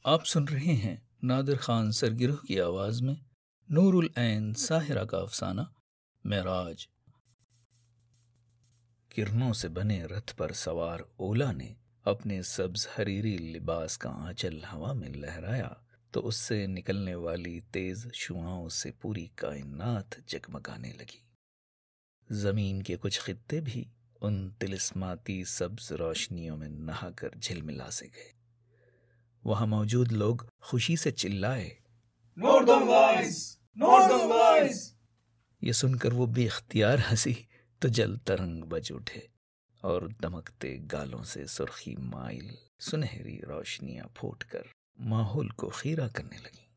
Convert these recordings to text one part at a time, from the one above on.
آپ سن رہے ہیں نادر خان سرگرہ کی آواز میں نور العین ساحرہ کا افسانہ معراج۔ کرنوں سے بنے رتھ پر سوار اولا نے اپنے سبز حریری لباس کا آنچل ہوا میں لہرایا تو اس سے نکلنے والی تیز شعاؤں سے پوری کائنات جگمگانے لگی۔ زمین کے کچھ خطے بھی ان طلسماتی سبز روشنیوں میں نہا کر جھلملا سے گئے۔ وہاں موجود لوگ خوشی سے چلائے، ناردرن لائٹس، ناردرن لائٹس۔ یہ سن کر وہ بے اختیار ہنسی تو جل ترنگ بج اٹھے اور دمکتے گالوں سے سرخی مائل سنہری روشنیاں پھوٹ کر ماحول کو خیرہ کرنے لگیں۔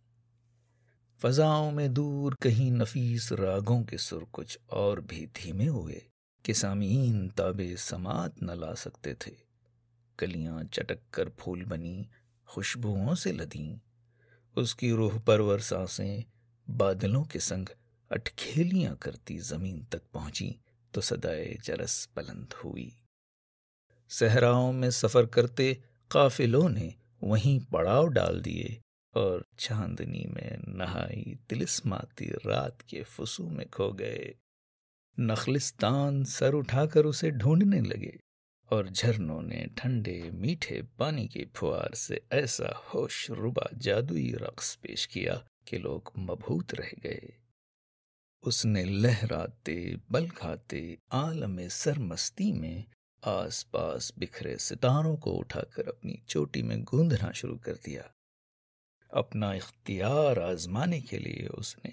فضاؤں میں دور کہیں نفیس راگوں کے سر کچھ اور بھی دھیمے ہوئے کہ سامعین تابِ سماعت نہ لا سکتے تھے۔ کلیاں چٹک کر پھول بنی، خوشبوؤں سے لدیں، اس کی روح پرور سانسیں بادلوں کے سنگ اٹکھیلیاں کرتی زمین تک پہنچی تو صدائے جرس بلند ہوئی۔ صحراؤں میں سفر کرتے قافلوں نے وہیں پڑاؤ ڈال دیے اور چاندنی میں نہائی طلسماتی رات کے فسوں میں کھو گئے۔ نخلستان سر اٹھا کر اسے ڈھونڈنے لگے اور جھرنوں نے ٹھنڈے میٹھے پانی کی پھوار سے ایسا ہوش ربا جادوئی رقص پیش کیا کہ لوگ مبہوت رہ گئے۔ اس نے لہراتے بل کھاتے عالم سرمستی میں آس پاس بکھرے ستاروں کو اٹھا کر اپنی چوٹی میں گوندھنا شروع کر دیا۔ اپنا اختیار آزمانے کے لیے اس نے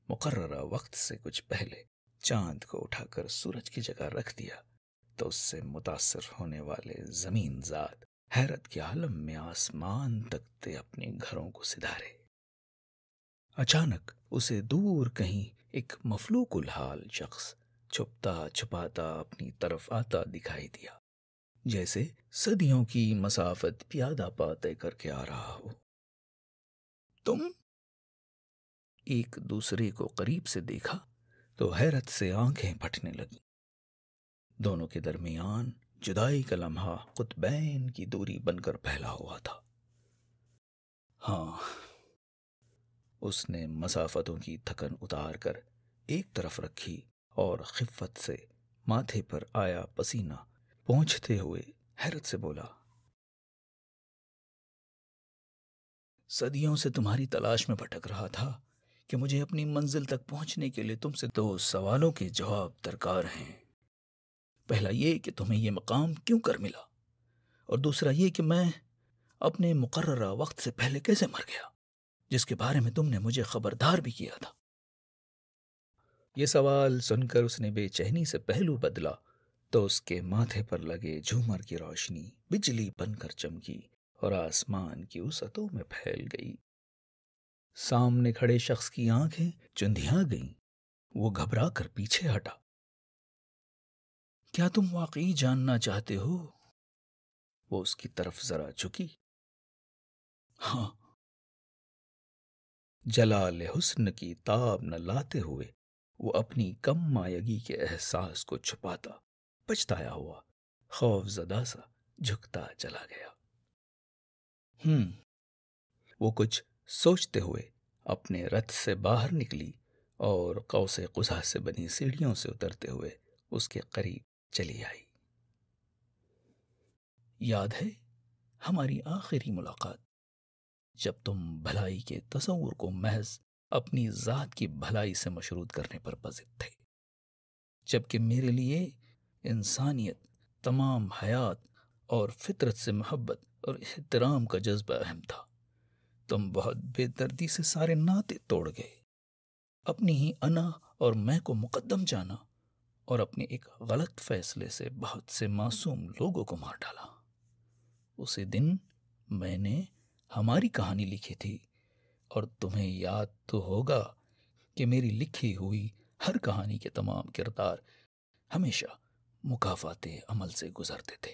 مقررہ وقت سے کچھ پہلے چاند کو اٹھا کر سورج کی جگہ رکھ دیا تو اس سے متاثر ہونے والے زمین ذات حیرت کے عالم میں آسمان تکتے اپنے گھروں کو سدھارے۔ اچانک اسے دور کہیں ایک مفلوک الحال شخص چھپتا چھپاتا اپنی طرف آتا دکھائی دیا، جیسے صدیوں کی مسافت پیادہ پا طے کر کے آ رہا ہو۔ تم؟ ایک دوسرے کو قریب سے دیکھا تو حیرت سے آنکھیں پھٹنے لگیں۔ دونوں کے درمیان جدائی کا لمحہ قطبین کی دوری بن کر پھیلا ہوا تھا۔ ہاں، اس نے مسافتوں کی تھکن اتار کر ایک طرف رکھی اور خفت سے ماتھے پر آیا پسینہ پونچھتے ہوئے حیرت سے بولا، صدیوں سے تمہاری تلاش میں بھٹک رہا تھا کہ مجھے اپنی منزل تک پہنچنے کے لیے تم سے 2 سوالوں کے جواب درکار ہیں۔ پہلا یہ کہ تمہیں یہ مقام کیوں کر ملا، اور دوسرا یہ کہ میں اپنے مقررہ وقت سے پہلے کیسے مر گیا، جس کے بارے میں تم نے مجھے خبردار بھی کیا تھا۔ یہ سوال سن کر اس نے بے چینی سے پہلو بدلا تو اس کے ماتھے پر لگے جھومر کی روشنی بجلی بن کر چمکی اور آسمان کی وسعتوں میں پھیل گئی۔ سامنے کھڑے شخص کی آنکھیں چندھیاں گئیں، وہ گھبرا کر پیچھے ہٹا۔ کیا تم واقعی جاننا چاہتے ہو؟ وہ اس کی طرف ذرا جھکی۔ ہاں۔ جلال حسن کی تاب نہ لاتے ہوئے وہ اپنی کم مایگی کے احساس کو چھپاتا پچھتایا ہوا خوف زدہ سا جھکتا چلا گیا۔ وہ کچھ سوچتے ہوئے اپنے رتھ سے باہر نکلی اور قوس قزح سے بنی سیڑھیوں سے اترتے ہوئے اس کے قریب چلی آئی۔ یاد ہے ہماری آخری ملاقات، جب تم بھلائی کے تصور کو محض اپنی ذات کی بھلائی سے مشروط کرنے پر بضد تھے، جبکہ میرے لیے انسانیت، تمام حیات اور فطرت سے محبت اور احترام کا جذبہ اہم تھا۔ تم بہت بے دردی سے سارے ناطے توڑ گئے، اپنی ہی انا اور میں کو مقدم جانا اور اپنے ایک غلط فیصلے سے بہت سے معصوم لوگوں کو مار ڈالا۔ اسی دن میں نے ہماری کہانی لکھی تھی، اور تمہیں یاد تو ہوگا کہ میری لکھی ہوئی ہر کہانی کے تمام کردار ہمیشہ مکافات عمل سے گزرتے تھے۔